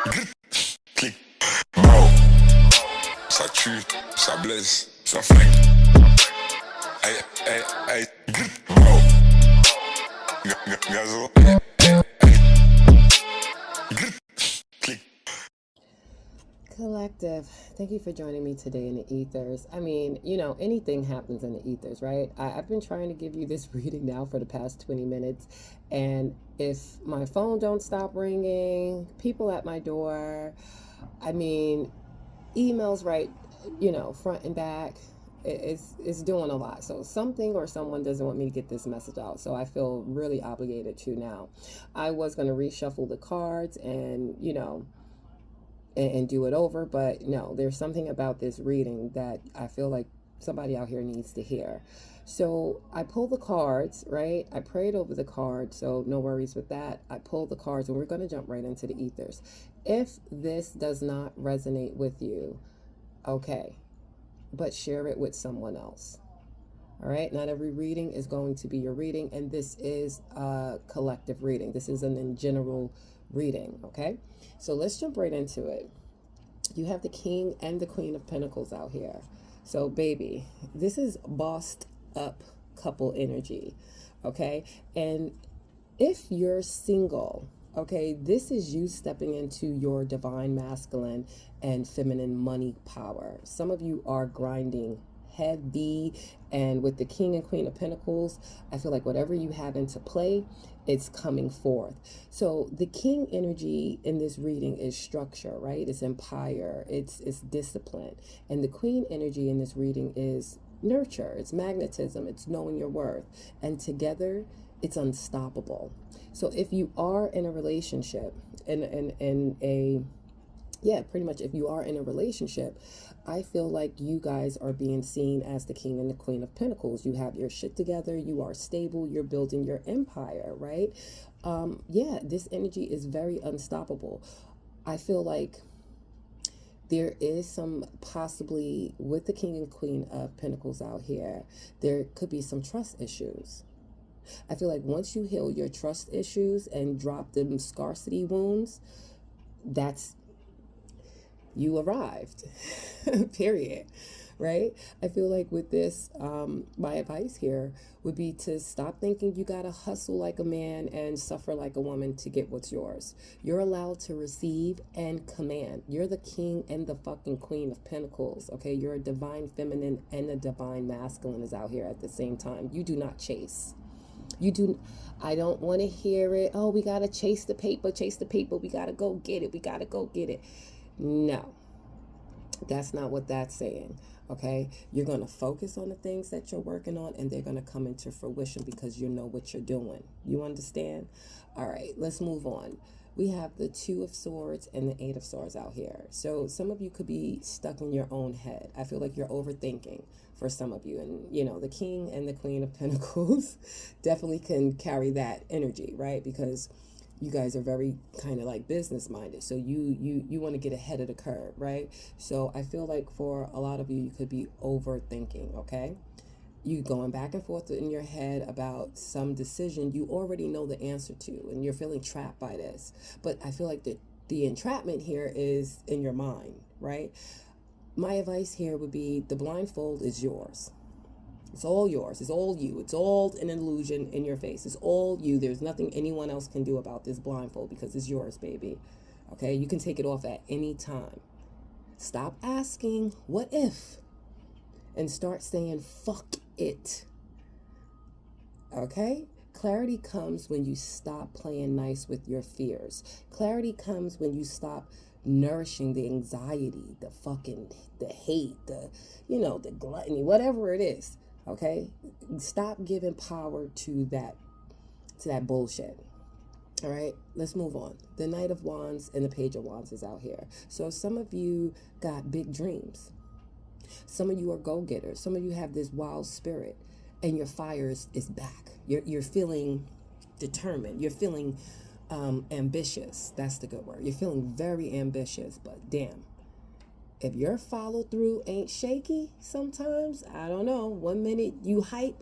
Clic, mao, ça tue, ça blesse, ça flingue. Aïe, aïe, aïe, mao, gazo, clic. Collective, thank you for joining me today in the ethers. I mean, anything happens in the ethers, right? I've been trying to give you this reading now for the past 20 minutes, and if my phone don't stop ringing, people at my door, I mean, emails right, front and back, it's doing a lot. So something or someone doesn't want me to get this message out. So I feel really obligated to now. I was going to reshuffle the cards and do it over, but no, there's something about this reading that I feel like somebody out here needs to hear. So I pull the cards, right? I prayed over the cards, so no worries with that. I pull the cards and we're going to jump right into the ethers. If this does not resonate with you, okay, but share it with someone else. All right, not every reading is going to be your reading, and this is a collective reading. This isn't in general reading, okay? So let's jump right into it. You have the King and the Queen of Pentacles out here. So, baby, this is bossed up couple energy, okay? And if you're single, okay, this is you stepping into your divine masculine and feminine money power. Some of you are grinding heavy, and with the King and Queen of Pentacles, I feel like whatever you have into play, it's coming forth. So the King energy in this reading is structure, right? It's empire, it's discipline. And the Queen energy in this reading is nurture, it's magnetism, it's knowing your worth. And together, it's unstoppable. So if you are in a relationship, pretty much if you are in a relationship, I feel like you guys are being seen as the King and the Queen of Pentacles. You have your shit together, you are stable, you're building your empire, right? This energy is very unstoppable. I feel like there is some possibly with the King and Queen of Pentacles out here, there could be some trust issues. I feel like once you heal your trust issues and drop them scarcity wounds, that's you arrived, period, right? I feel like with this, my advice here would be to stop thinking you gotta hustle like a man and suffer like a woman to get what's yours. You're allowed to receive and command. You're the King and the fucking Queen of Pentacles, okay? You're a divine feminine and a divine masculine is out here at the same time. You do not chase. I don't want to hear it. Oh, we got to chase the paper. We got to go get it. No, that's not what that's saying. Okay. You're going to focus on the things that you're working on, and they're going to come into fruition because you know what you're doing. You understand? All right, let's move on. We have the Two of Swords and the Eight of Swords out here. So some of you could be stuck in your own head. I feel like you're overthinking for some of you. And, the King and the Queen of Pentacles definitely can carry that energy, right? Because you guys are very kind of like business minded. So you want to get ahead of the curve, right? So I feel like for a lot of you, you could be overthinking, okay? You going back and forth in your head about some decision you already know the answer to, and you're feeling trapped by this. But I feel like the entrapment here is in your mind, right? My advice here would be the blindfold is yours. It's all yours. It's all you. It's all an illusion in your face. It's all you. There's nothing anyone else can do about this blindfold because it's yours, baby. Okay? You can take it off at any time. Stop asking, what if? And start saying, fuck it. Okay? Clarity comes when you stop playing nice with your fears. Clarity comes when you stop nourishing the anxiety, the hate, the gluttony, whatever it is. Okay? Stop giving power to that bullshit. All right, let's move on. The Knight of Wands and the Page of Wands is out here. So some of you got big dreams. Some of you are go-getters. Some of you have this wild spirit, and your fire is back. You're feeling determined. You're feeling ambitious. That's the good word. You're feeling very ambitious, but damn, if your follow through ain't shaky sometimes, I don't know. 1 minute you hype,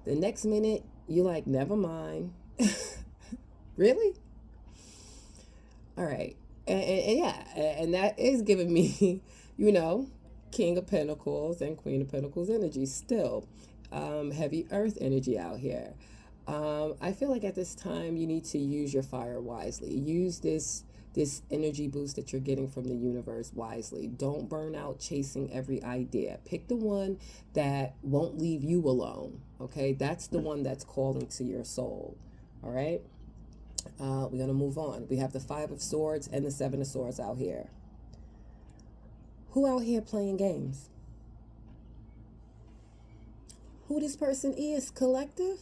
the next minute you like, never mind. Really? All right. And yeah, and that is giving me, you know, King of Pentacles and Queen of Pentacles energy still. Heavy earth energy out here. I feel like at this time you need to use your fire wisely. Use this energy boost that you're getting from the universe wisely. Don't burn out chasing every idea. Pick the one that won't leave you alone. Okay, that's the one that's calling to your soul. All right. We're going to move on. We have the Five of Swords and the Seven of Swords out here. Who out here playing games? Who this person is, collective?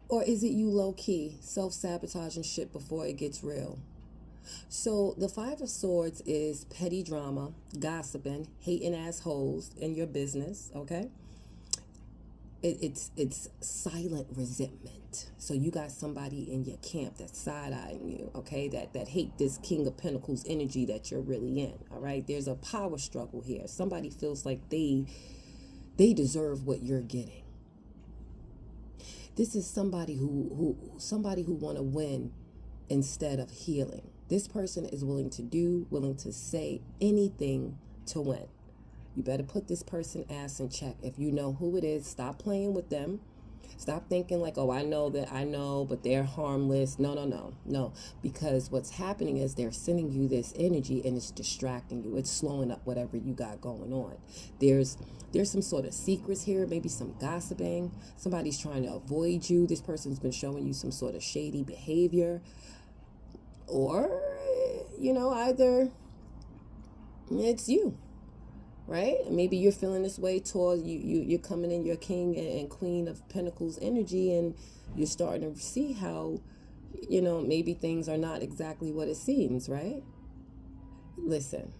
Or is it you low-key, self-sabotaging shit before it gets real? So the Five of Swords is petty drama, gossiping, hating assholes in your business, okay? It's silent resentment. So you got somebody in your camp that's side-eyeing you, okay? That hate this King of Pentacles energy that you're really in, all right? There's a power struggle here. Somebody feels like they deserve what you're getting. This is somebody who want to win instead of healing. This person is willing to say anything to win. You better put this person ass in check. If you know who it is, stop playing with them. Stop thinking like, oh, I know, but they're harmless. No. Because what's happening is they're sending you this energy and it's distracting you. It's slowing up whatever you got going on. There's some sort of secrets here, maybe some gossiping. Somebody's trying to avoid you. This person's been showing you some sort of shady behavior. Or, either it's you. Right? Maybe you're feeling this way towards you're coming in your King and Queen of Pentacles energy, and you're starting to see how, maybe things are not exactly what it seems, right? Listen,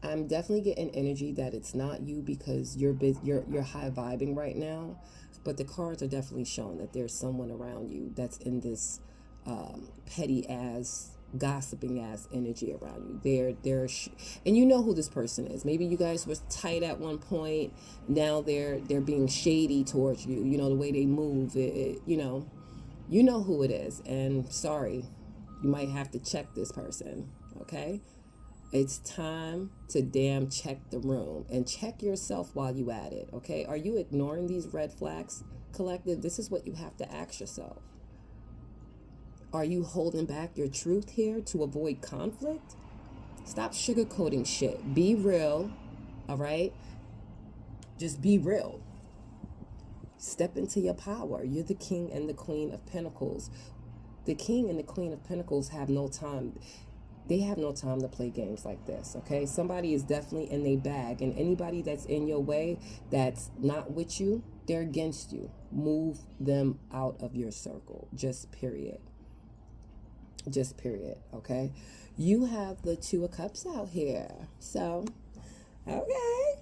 I'm definitely getting energy that it's not you because you're high vibing right now, but the cards are definitely showing that there's someone around you that's in this petty ass, gossiping ass energy around you. And you know who this person is. Maybe you guys were tight at one point. Now they're being shady towards you. You know, the way they move. You know who it is. And sorry, you might have to check this person. Okay, it's time to damn check the room and check yourself while you at it. Okay, are you ignoring these red flags, collective? This is what you have to ask yourself. Are you holding back your truth here to avoid conflict? Stop sugarcoating shit. Be real, all right? Just be real. Step into your power. You're the King and the Queen of Pentacles. The King and the Queen of Pentacles have no time. They have no time to play games like this, okay? Somebody is definitely in their bag, and anybody that's in your way that's not with you, they're against you. Move them out of your circle. Just period. Okay? You have the Two of Cups out here. So, okay.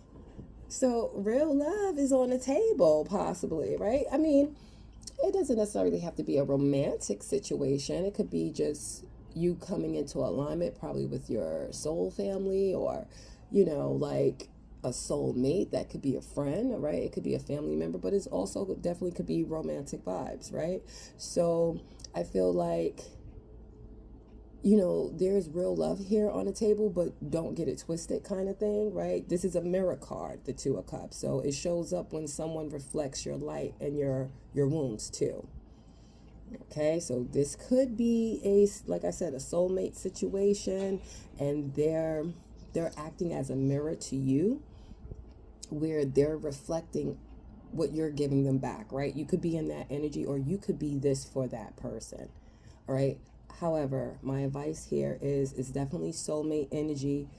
So, real love is on the table, possibly, right? I mean, it doesn't necessarily have to be a romantic situation. It could be just you coming into alignment, probably with your soul family, or, like a soulmate. That could be a friend, right? It could be a family member, but it's also definitely could be romantic vibes, right? So, I feel like, there's real love here on the table, but don't get it twisted kind of thing, right? This is a mirror card, the Two of Cups. So it shows up when someone reflects your light and your wounds too. Okay, so this could be like I said, a soulmate situation, and they're acting as a mirror to you, where they're reflecting what you're giving them back, right? You could be in that energy, or you could be this for that person, all right? However, my advice here is definitely soulmate energy.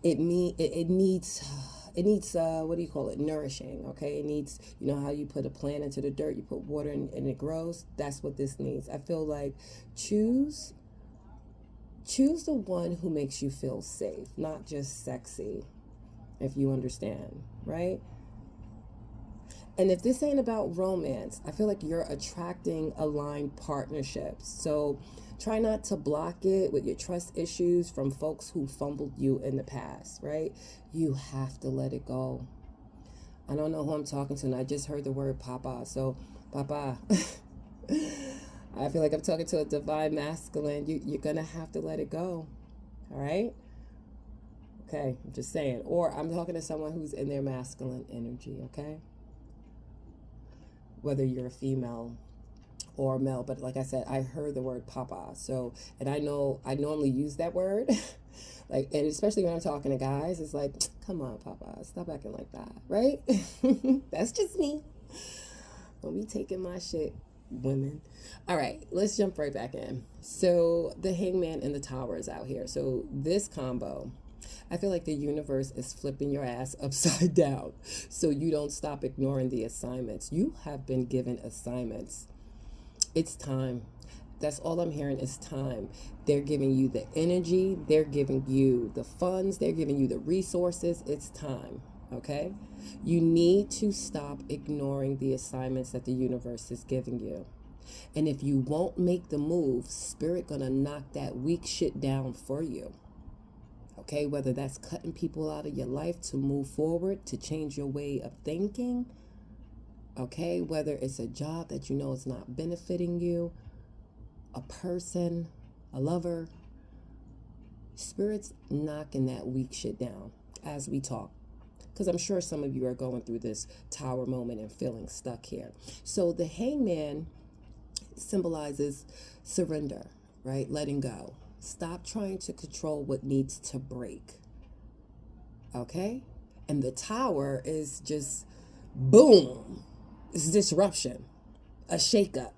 It needs what do you call it? Nourishing, okay? It needs, how you put a plant into the dirt, you put water in and it grows. That's what this needs. I feel like choose the one who makes you feel safe, not just sexy, if you understand, right? And if this ain't about romance, I feel like you're attracting aligned partnerships. So try not to block it with your trust issues from folks who fumbled you in the past, right? You have to let it go. I don't know who I'm talking to, and I just heard the word papa. So, papa, I feel like I'm talking to a divine masculine. You're going to have to let it go. All right? Okay, I'm just saying. Or I'm talking to someone who's in their masculine energy, okay? Whether you're a female or male, but like I said, I heard the word papa. So, and I know I normally use that word, like, and especially when I'm talking to guys, it's like, come on, papa, stop acting like that, right? That's just me. Don't be taking my shit, women. All right, let's jump right back in. So the hangman and the tower is out here. So this combo, I feel like the universe is flipping your ass upside down so you don't stop ignoring the assignments. You have been given assignments. It's time. That's all I'm hearing is time. They're giving you the energy. They're giving you the funds. They're giving you the resources. It's time. Okay? You need to stop ignoring the assignments that the universe is giving you. And if you won't make the move, Spirit gonna knock that weak shit down for you. Okay? Whether that's cutting people out of your life to move forward, to change your way of thinking. Okay? Whether it's a job that you know is not benefiting you, a person, a lover. Spirit's knocking that weak shit down as we talk. Because I'm sure some of you are going through this tower moment and feeling stuck here. So the hangman symbolizes surrender, right? Letting go. Stop trying to control what needs to break. Okay? And the tower is just boom. It's disruption, a shakeup.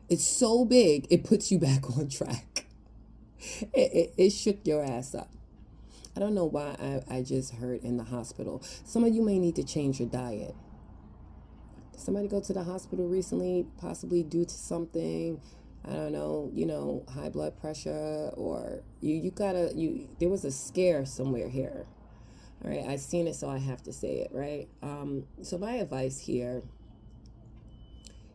It's so big, it puts you back on track. It shook your ass up. I don't know why I just heard in the hospital. Some of you may need to change your diet. Did somebody go to the hospital recently, possibly due to something, I don't know, high blood pressure, or there was a scare somewhere here. All right, I've seen it, so I have to say it, right? So my advice here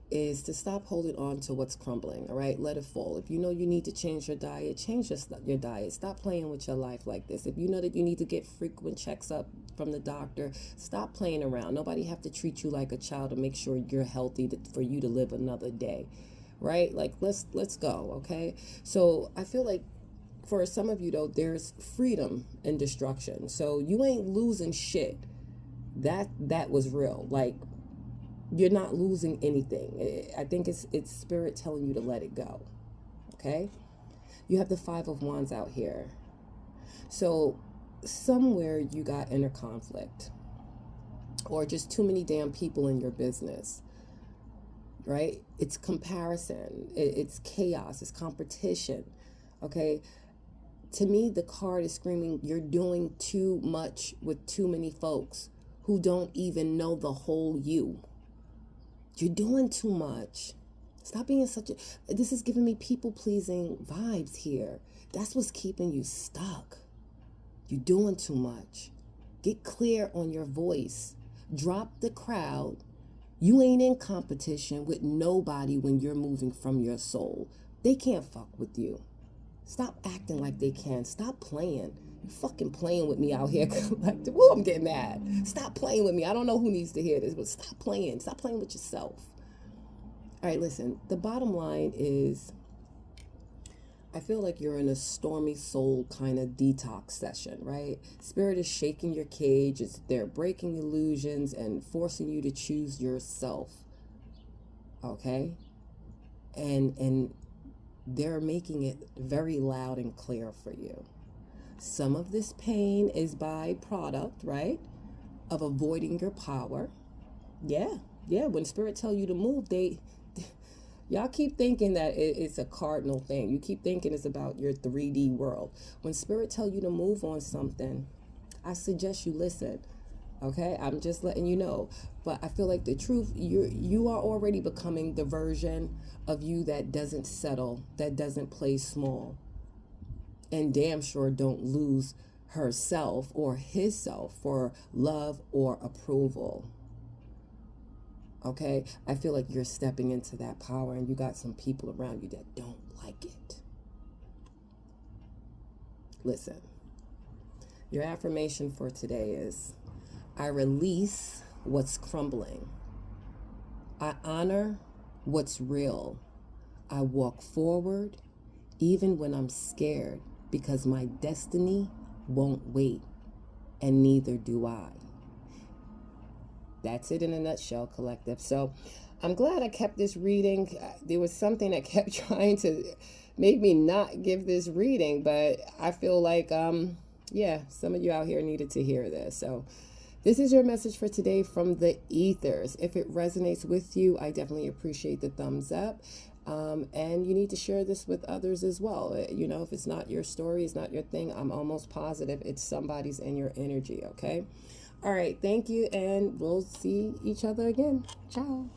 is to stop holding on to what's crumbling, all right? Let it fall. If you know you need to change your diet, change your diet. Stop playing with your life like this. If you know that you need to get frequent checks up from the doctor, stop playing around. Nobody have to treat you like a child to make sure you're healthy for you to live another day, right? Like, let's go, okay? So I feel like for some of you, though, there's freedom in destruction. So you ain't losing shit. That was real. Like, you're not losing anything. I think it's Spirit telling you to let it go. Okay? You have the Five of Wands out here. So somewhere you got inner conflict, or just too many damn people in your business, right? It's comparison. It's chaos. It's competition. Okay? To me, the card is screaming, you're doing too much with too many folks who don't even know the whole you. You're doing too much. Stop being this is giving me people-pleasing vibes here. That's what's keeping you stuck. You're doing too much. Get clear on your voice. Drop the crowd. You ain't in competition with nobody when you're moving from your soul. They can't fuck with you. Stop acting like they can. Stop playing. You fucking playing with me out here. Like, whoa, I'm getting mad. Stop playing with me. I don't know who needs to hear this, but stop playing. Stop playing with yourself. All right, listen. The bottom line is, I feel like you're in a stormy soul kind of detox session, right? Spirit is shaking your cage. They're breaking illusions and forcing you to choose yourself. Okay? And they're making it very loud and clear for you. Some of this pain is byproduct, right, of avoiding your power. Yeah. When Spirit tell you to move, y'all keep thinking that it's a cardinal thing. You keep thinking it's about your 3D world. When Spirit tell you to move on something, I suggest you listen. Okay, I'm just letting you know. But I feel like the truth, you are already becoming the version of you that doesn't settle, that doesn't play small, and damn sure don't lose herself or himself for love or approval. Okay, I feel like you're stepping into that power, and you got some people around you that don't like it. Listen, your affirmation for today is, I release what's crumbling. I honor what's real. I walk forward even when I'm scared because my destiny won't wait, and neither do I. That's it in a nutshell, collective. So I'm glad I kept this reading. There was something that kept trying to make me not give this reading, but I feel like, yeah, some of you out here needed to hear this. So this is your message for today from the ethers. If it resonates with you, I definitely appreciate the thumbs up. And you need to share this with others as well. You know, if it's not your story, it's not your thing, I'm almost positive it's somebody's in your energy, okay? All right, thank you, and we'll see each other again. Ciao.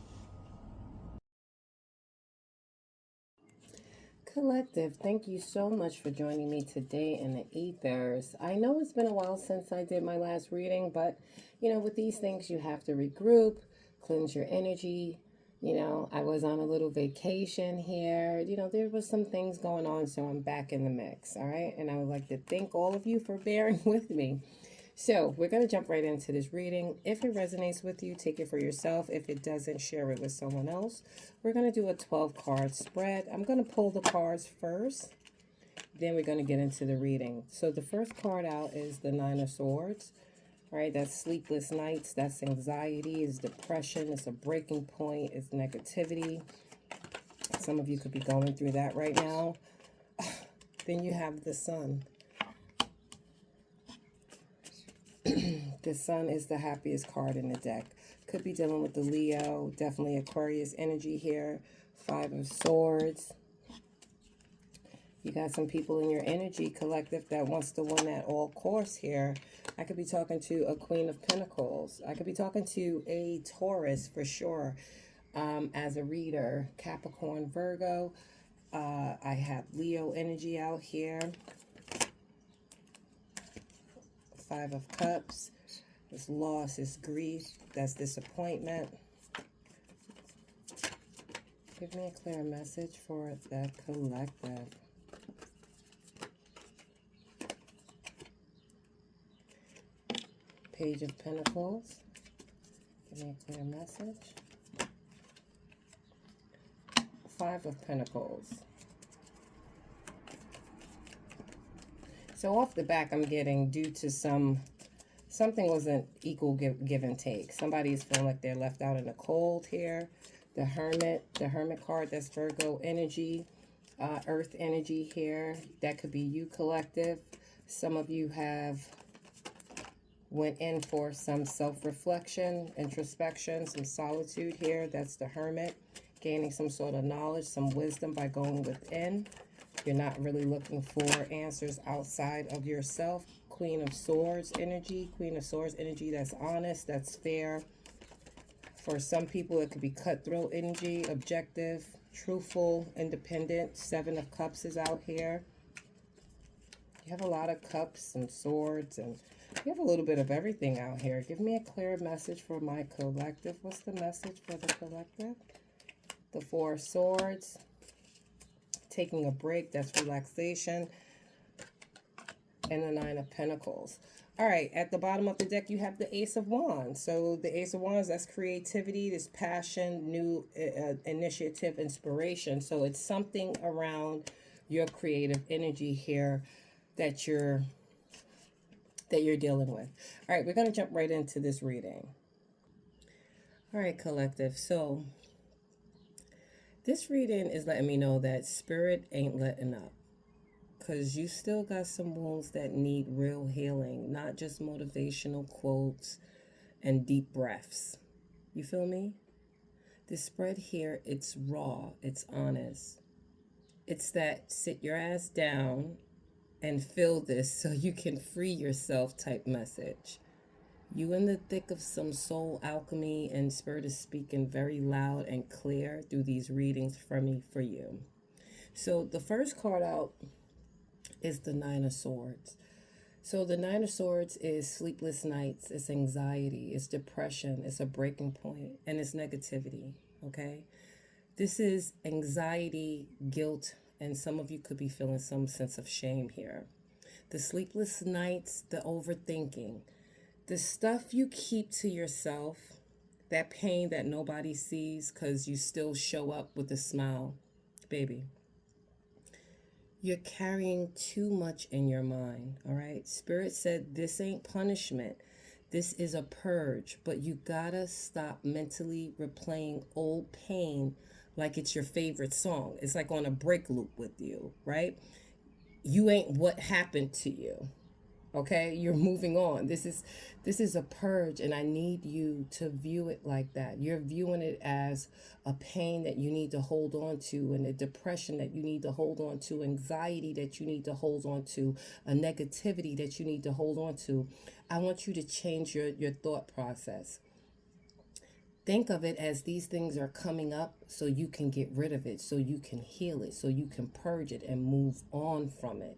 Collective, thank you so much for joining me today in the ethers. I know it's been a while since I did my last reading, but you know, with these things, you have to regroup, cleanse your energy. You know, I was on a little vacation here. You know, there was some things going on, so I'm back in the mix. All right, and I would like to thank all of you for bearing with me. So we're going to jump right into this reading. If it resonates with you, take it for yourself. If it doesn't, share it with someone else. We're going to do a 12-card spread. I'm going to pull the cards first. Then we're going to get into the reading. So the first card out is the Nine of Swords. All right, that's sleepless nights. That's anxiety. It's depression. It's a breaking point. It's negativity. Some of you could be going through that right now. Then you have the Sun. The Sun is the happiest card in the deck. Could be dealing with the Leo, definitely Aquarius energy here. Five of Swords. You got some people in your energy collective that wants to win at all course here. I could be talking to a Queen of Pentacles. I could be talking to a Taurus for sure. As a reader, Capricorn, Virgo. I have Leo energy out here. Five of Cups. It's loss, it's grief, that's disappointment. Give me a clear message for the collective. Page of Pentacles. Give me a clear message. Five of Pentacles. So off the back, I'm getting due to something wasn't equal give and take. Somebody's feeling like they're left out in the cold here. The Hermit card, that's Virgo energy, Earth energy here. That could be you, collective. Some of you have went in for some self-reflection, introspection, some solitude here. That's the Hermit, gaining some sort of knowledge, some wisdom by going within. You're not really looking for answers outside of yourself. Queen of Swords energy. Queen of Swords energy, that's honest, that's fair. For some people, it could be cutthroat energy, objective, truthful, independent. Seven of Cups is out here. You have a lot of cups and swords, and you have a little bit of everything out here. Give me a clear message for my collective. What's the message for the collective? The Four of Swords. Taking a break, that's relaxation. And the Nine of Pentacles. All right, at the bottom of the deck, you have the Ace of Wands. So the Ace of Wands, that's creativity, this passion, new initiative, inspiration. So it's something around your creative energy here that you're dealing with. All right, we're going to jump right into this reading. All right, collective. So this reading is letting me know that spirit ain't letting up. Because you still got some wounds that need real healing, not just motivational quotes and deep breaths. You feel me? The spread here, it's raw, it's honest. It's that sit your ass down and feel this so you can free yourself type message. You in the thick of some soul alchemy, and spirit is speaking very loud and clear through these readings from me for you. So the first card out is the Nine of Swords. So the Nine of Swords is sleepless nights, it's anxiety, it's depression, it's a breaking point, and it's negativity, okay? This is anxiety, guilt, and some of you could be feeling some sense of shame here. The sleepless nights, the overthinking, the stuff you keep to yourself, that pain that nobody sees because you still show up with a smile. baby, you're carrying too much in your mind, all right? Spirit said this ain't punishment. This is a purge, but you gotta stop mentally replaying old pain like it's your favorite song. It's like on a break loop with you, right? You ain't what happened to you. Okay, you're moving on. This is a purge, and I need you to view it like that. You're viewing it as a pain that you need to hold on to, and a depression that you need to hold on to, anxiety that you need to hold on to, a negativity that you need to hold on to. I want you to change your thought process. Think of it as these things are coming up so you can get rid of it, so you can heal it, so you can purge it and move on from it.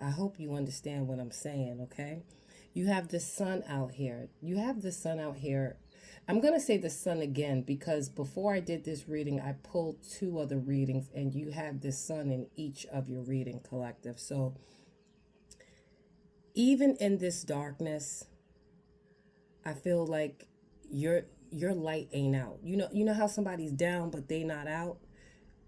I hope you understand what I'm saying, okay? You have the sun out here. You have the sun out here. I'm going to say the sun again because before I did this reading, I pulled 2 other readings and you have the sun in each of your reading collective. So even in this darkness, I feel like your light ain't out. You know how somebody's down but they not out?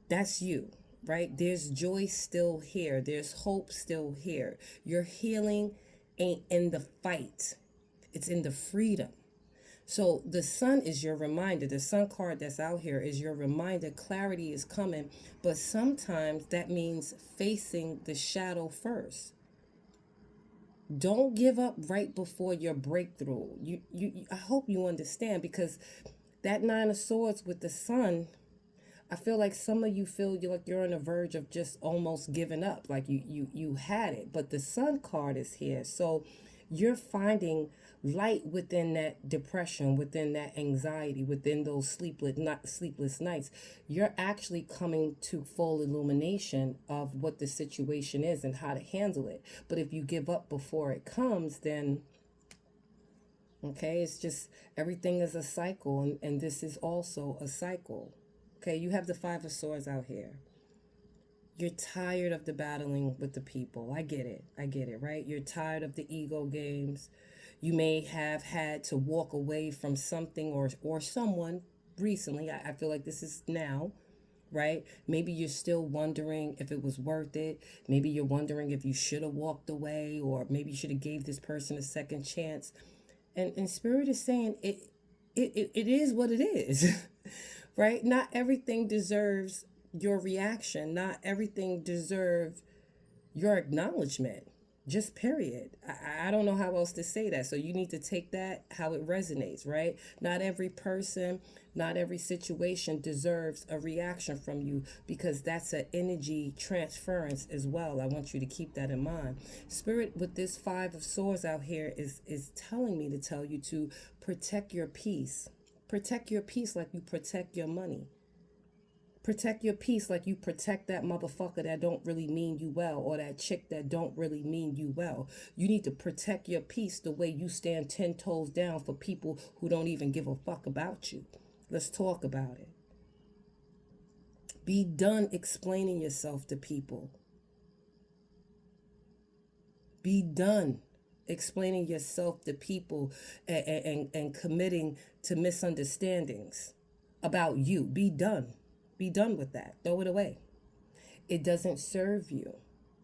That's you. Right? There's joy still here. There's hope still here. Your healing ain't in the fight. It's in the freedom. So the sun is your reminder. The sun card that's out here is your reminder. Clarity is coming. But sometimes that means facing the shadow first. Don't give up right before your breakthrough. I hope you understand, because that 9 of Swords with the sun, I feel like some of you feel you're on the verge of just almost giving up, like you had it, but the sun card is here. So you're finding light within that depression, within that anxiety, within those sleepless nights. You're actually coming to full illumination of what the situation is and how to handle it. But if you give up before it comes, then okay, it's just everything is a cycle, and this is also a cycle. Okay, you have the 5 of Swords out here. You're tired of the battling with the people. I get it, right? You're tired of the ego games. You may have had to walk away from something or someone recently. I feel like this is now, right? Maybe you're still wondering if it was worth it. Maybe you're wondering if you should have walked away, or maybe you should have gave this person a second chance. And Spirit is saying it is what it is. Right? Not everything deserves your reaction. Not everything deserves your acknowledgement. Just period. I don't know how else to say that. So you need to take that how it resonates, right? Not every person, not every situation deserves a reaction from you, because that's an energy transference as well. I want you to keep that in mind. Spirit with this 5 of Swords out here is telling me to tell you to protect your peace. Protect your peace like you protect your money. Protect your peace like you protect that motherfucker that don't really mean you well, or that chick that don't really mean you well. You need to protect your peace the way you stand 10 toes down for people who don't even give a fuck about you. Let's talk about it. Be done explaining yourself to people. Be done explaining yourself to people and committing to misunderstandings about you. Be done. Be done with that. Throw it away. It doesn't serve you.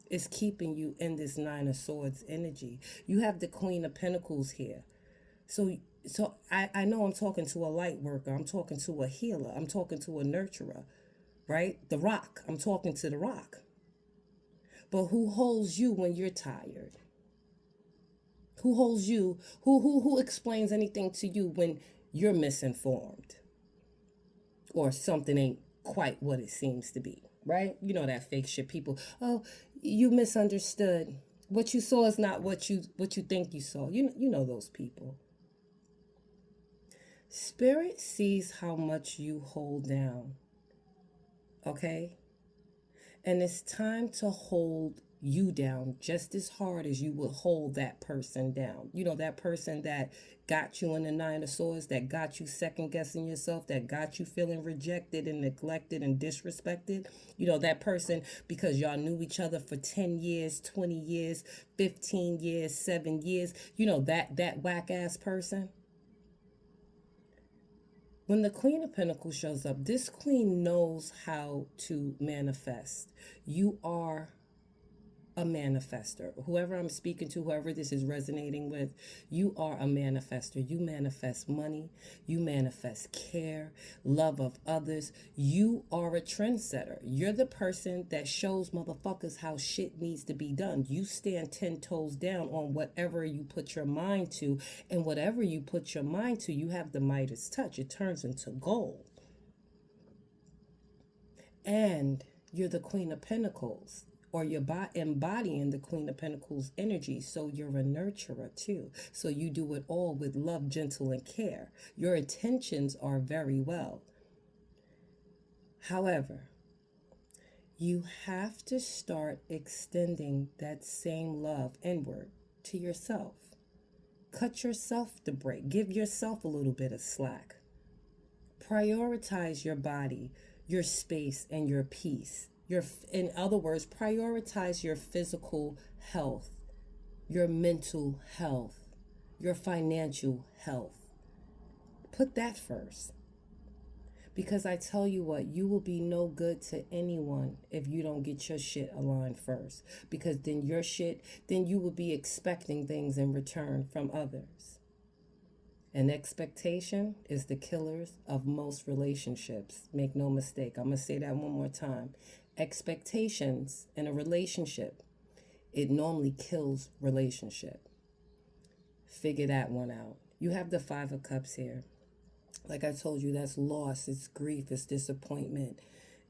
It's keeping you in this 9 of Swords energy. You have the Queen of Pentacles here. So I know I'm talking to a light worker. I'm talking to a healer. I'm talking to a nurturer, right? The Rock. I'm talking to the Rock. But who holds you when you're tired? Who holds you? Who explains anything to you when you're misinformed? Or something ain't quite what it seems to be, right? You know that fake shit. People, oh, you misunderstood. What you saw is not what you think you saw. You know those people. Spirit sees how much you hold down. Okay? And it's time to hold you down just as hard as you would hold that person down. You know, that person that got you in the 9 of Swords, that got you second guessing yourself, that got you feeling rejected and neglected and disrespected. You know, that person, because y'all knew each other for 10 years, 20 years, 15 years, 7 years. You know, that whack ass person. When the Queen of Pentacles shows up, this queen knows how to manifest. You are a manifester. Whoever I'm speaking to, whoever this is resonating with, you are a manifester. You manifest money, you manifest care, love of others. You are a trendsetter. You're the person that shows motherfuckers how shit needs to be done. You stand 10 toes down on whatever you put your mind to, and whatever you put your mind to, you have the Midas touch. It turns into gold. And you're the Queen of Pentacles, or you're embodying the Queen of Pentacles energy. So you're a nurturer too. So you do it all with love, gentle, and care. Your intentions are very well. However, you have to start extending that same love inward to yourself. Cut yourself the break. Give yourself a little bit of slack. Prioritize your body, your space, and your peace. In other words, prioritize your physical health, your mental health, your financial health. Put that first. Because I tell you what, you will be no good to anyone if you don't get your shit aligned first. Because then you will be expecting things in return from others. And expectation is the killers of most relationships. Make no mistake. I'm going to say that one more time. Expectations in a relationship, it normally kills relationship. Figure that one out. You have the Five of Cups here. Like I told you, that's loss, it's grief, it's disappointment.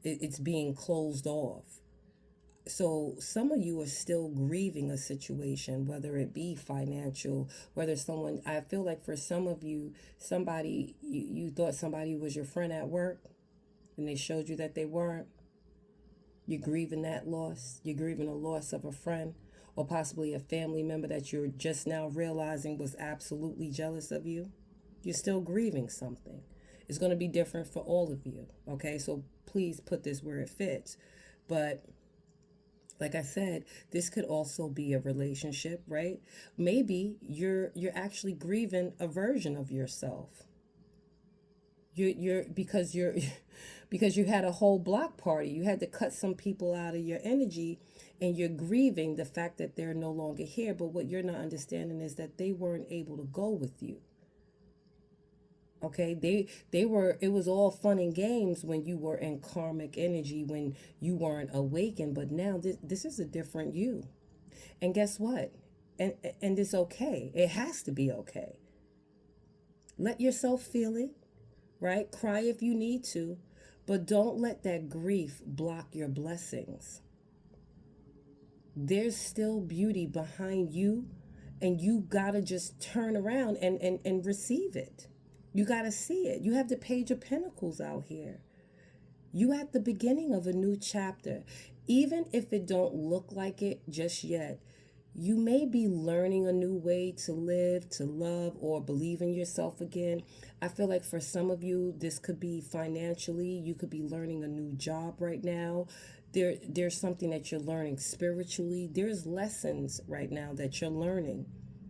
It's being closed off. So some of you are still grieving a situation, whether it be financial, whether someone, I feel like for some of you, you thought somebody was your friend at work and they showed you that they weren't. You're grieving that loss. You're grieving a loss of a friend or possibly a family member that you're just now realizing was absolutely jealous of you. You're still grieving something. It's going to be different for all of you. Okay, so please put this where it fits. But like I said, this could also be a relationship, right? Maybe you're actually grieving a version of yourself. You're because you had a whole block party. You had to cut some people out of your energy, and you're grieving the fact that they're no longer here. But what you're not understanding is that they weren't able to go with you. Okay, it was all fun and games when you were in karmic energy, when you weren't awakened, but now this is a different you. And guess what? And it's okay. It has to be okay. Let yourself feel it, right? Cry if you need to, but don't let that grief block your blessings. There's still beauty behind you, and you gotta just turn around and receive it. You got to see it. You have the Page of Pentacles out here. You at the beginning of a new chapter. Even if it don't look like it just yet, you may be learning a new way to live, to love, or believe in yourself again. I feel like for some of you, this could be financially. You could be learning a new job right now. There's something that you're learning spiritually. There's lessons right now that you're learning.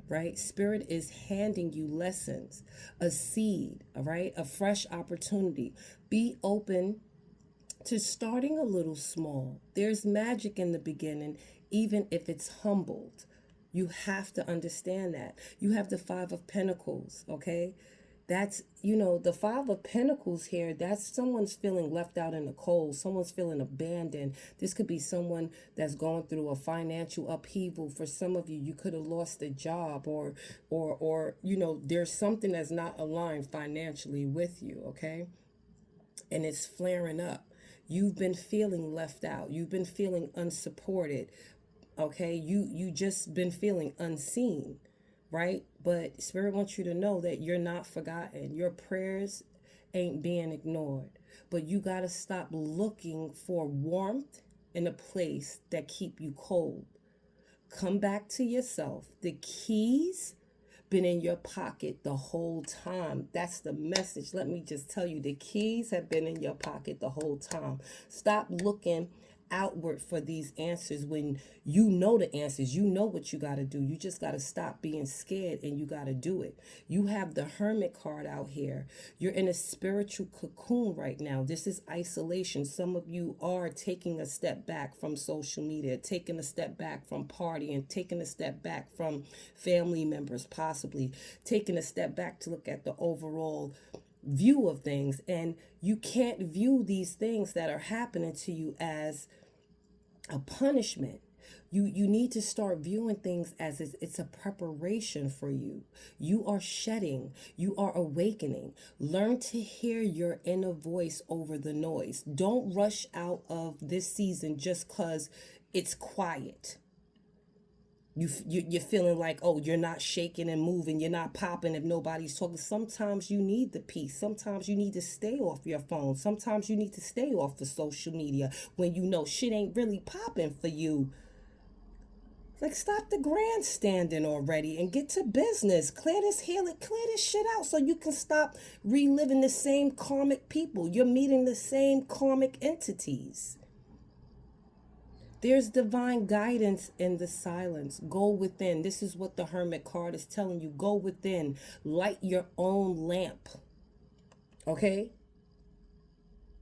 Right? Spirit is handing you lessons, a seed, all right? A fresh opportunity. Be open to starting a little small. There's magic in the beginning, even if it's humbled. You have to understand that. You have the Five of Pentacles, okay? That's, the Five of Pentacles here, that's someone's feeling left out in the cold. Someone's feeling abandoned. This could be someone that's going through a financial upheaval. For some of you, you could have lost a job or there's something that's not aligned financially with you, okay? And it's flaring up. You've been feeling left out. You've been feeling unsupported, okay? You just been feeling unseen. Right? But Spirit wants you to know that you're not forgotten. Your prayers ain't being ignored. But you got to stop looking for warmth in a place that keep you cold. Come back to yourself. The keys been in your pocket the whole time. That's the message. Let me just tell you, the keys have been in your pocket the whole time. Stop looking outward for these answers when you know the answers. You know what you got to do. You just got to stop being scared and you got to do it. You have the Hermit card out here. You're in a spiritual cocoon right now. This is isolation. Some of you are taking a step back from social media, taking a step back from partying, taking a step back from family members, possibly taking a step back to look at the overall view of things. And you can't view these things that are happening to you as a punishment. You need to start viewing things as it's a preparation for you. You are shedding. You are awakening. Learn to hear your inner voice over the noise. Don't rush out of this season just because it's quiet. You're feeling like, oh, you're not shaking and moving, you're not popping if nobody's talking. Sometimes you need the peace. Sometimes you need to stay off your phone. Sometimes you need to stay off the social media when you know shit ain't really popping for you. Like, stop the grandstanding already and get to business. Clear this shit out so you can stop reliving the same karmic people. You're meeting the same karmic entities. There's divine guidance in the silence. Go within. This is what the Hermit card is telling you. Go within. Light your own lamp. Okay?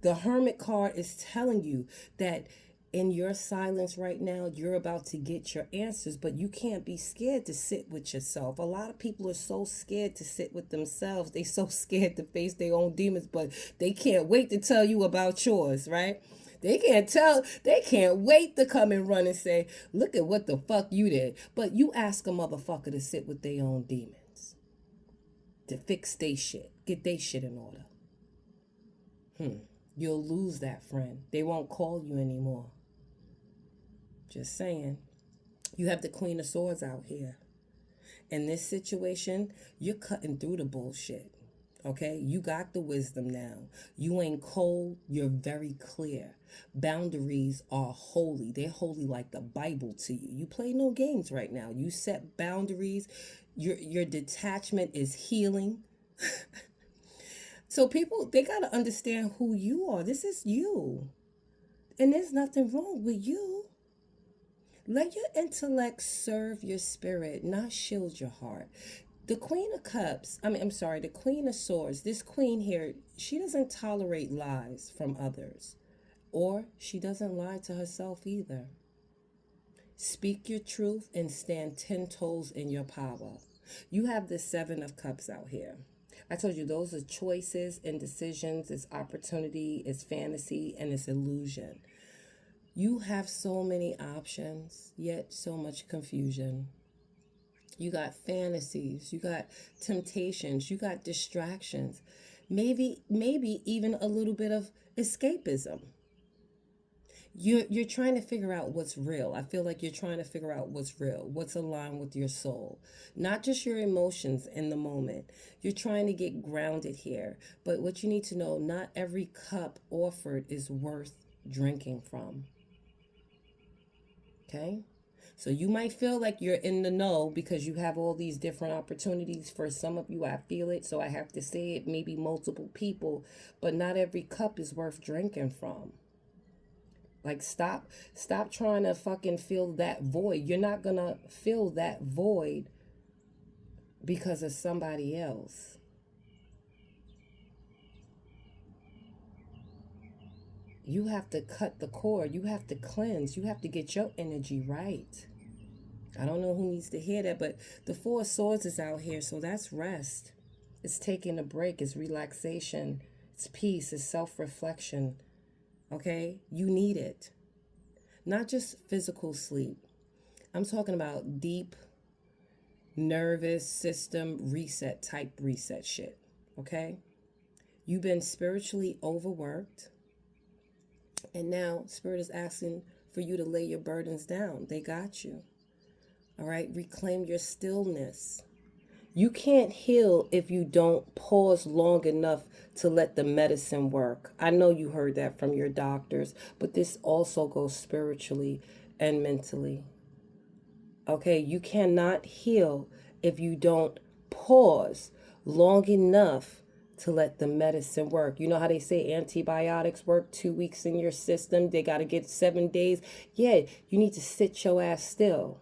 The Hermit card is telling you that in your silence right now, you're about to get your answers, but you can't be scared to sit with yourself. A lot of people are so scared to sit with themselves. They so scared to face their own demons, but they can't wait to tell you about yours, right? They can't wait to come and run and say, look at what the fuck you did. But you ask a motherfucker to sit with their own demons, to fix their shit, get their shit in order. You'll lose that friend. They won't call you anymore. Just saying. You have the Queen of Swords out here. In this situation, you're cutting through the bullshit. Okay? You got the wisdom now. You ain't cold. You're very clear. Boundaries are holy. They're holy like the Bible to you. You play no games right now. You set boundaries. Your detachment is healing. So people, they got to understand who you are. This is you. And there's nothing wrong with you. Let your intellect serve your spirit, not shield your heart. The Queen of Cups, the Queen of Swords, this queen here, she doesn't tolerate lies from others. Or she doesn't lie to herself either. Speak your truth and stand 10 toes in your power. You have the Seven of Cups out here. I told you those are choices and decisions. It's opportunity, it's fantasy, and it's illusion. You have so many options, yet so much confusion. You got fantasies, you got temptations, you got distractions, maybe even a little bit of escapism. You're trying to figure out what's real. I feel like you're trying to figure out what's real, what's aligned with your soul, not just your emotions in the moment. You're trying to get grounded here. But what you need to know, not every cup offered is worth drinking from. Okay? So you might feel like you're in the know because you have all these different opportunities. For some of you, I feel it, so I have to say it, maybe multiple people, but not every cup is worth drinking from. Like, stop trying to fucking fill that void. You're not gonna fill that void because of somebody else. You have to cut the cord. You have to cleanse. You have to get your energy right. I don't know who needs to hear that, but the Four of Swords is out here, so that's rest. It's taking a break. It's relaxation. It's peace. It's self-reflection. Okay? You need it. Not just physical sleep. I'm talking about deep, nervous system reset type reset shit. Okay? You've been spiritually overworked. And now Spirit is asking for you to lay your burdens down. They got you. All right? Reclaim your stillness. You can't heal if you don't pause long enough to let the medicine work. I know you heard that from your doctors, but this also goes spiritually and mentally. Okay? You cannot heal if you don't pause long enough to let the medicine work. You know how they say antibiotics work 2 weeks in your system? They got to get 7 days. Yeah, you need to sit your ass still.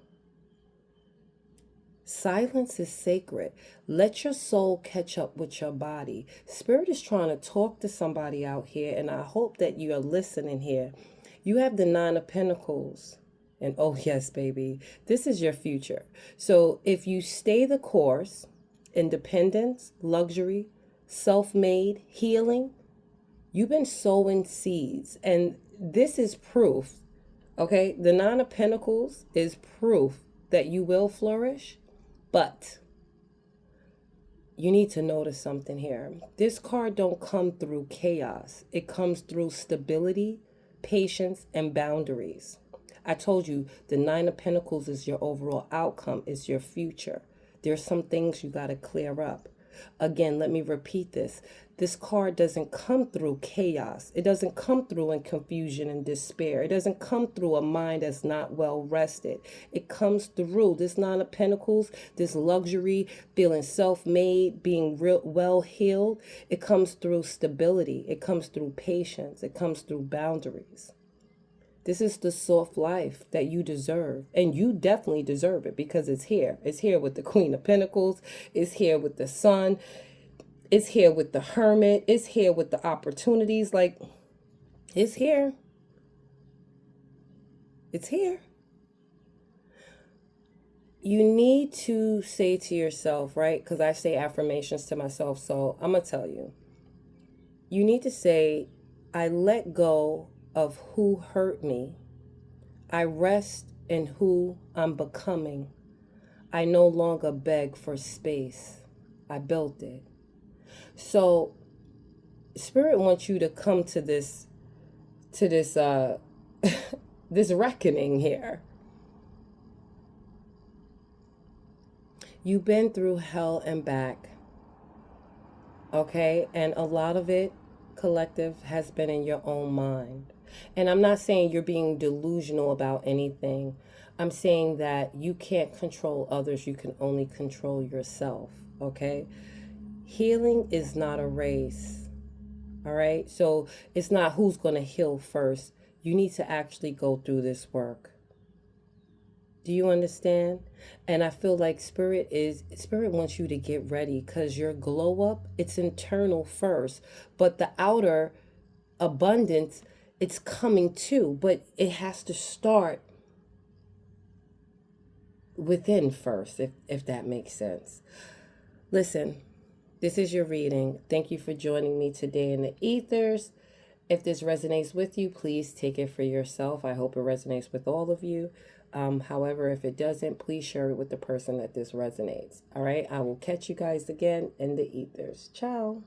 Silence is sacred. Let your soul catch up with your body. Spirit is trying to talk to somebody out here, and I hope that you are listening here. You have the Nine of Pentacles. And oh, yes, baby, this is your future. So if you stay the course, independence, luxury, self-made, healing, you've been sowing seeds. And this is proof, okay? The Nine of Pentacles is proof that you will flourish. But you need to notice something here. This card don't come through chaos. It comes through stability, patience, and boundaries. I told you the Nine of Pentacles is your overall outcome, is your future. There's some things you got to clear up. Again, let me repeat this. This card doesn't come through chaos. It doesn't come through in confusion and despair. It doesn't come through a mind that's not well rested. It comes through this Nine of Pentacles, this luxury, feeling self-made, being real well healed. It comes through stability. It comes through patience. It comes through boundaries. This is the soft life that you deserve. And you definitely deserve it because it's here. It's here with the Queen of Pentacles. It's here with the Sun. It's here with the Hermit. It's here with the opportunities. Like, it's here. It's here. You need to say to yourself, right? Because I say affirmations to myself. So I'm going to tell you. You need to say, I let go of who hurt me. I rest in who I'm becoming. I no longer beg for space. I built it. So Spirit wants you to come to this this reckoning here. You've been through hell and back. Okay? And a lot of it, collective, has been in your own mind. And I'm not saying you're being delusional about anything. I'm saying that you can't control others. You can only control yourself. Okay? Healing is not a race. All right? So it's not who's going to heal first. You need to actually go through this work. Do you understand? And I feel like Spirit wants you to get ready because your glow up, it's internal first. But the outer abundance, it's coming too. But it has to start within first, if that makes sense. Listen, this is your reading. Thank you for joining me today in the ethers. If this resonates with you, please take it for yourself. I hope it resonates with all of you. However, if it doesn't, please share it with the person that this resonates. All right. I will catch you guys again in the ethers. Ciao.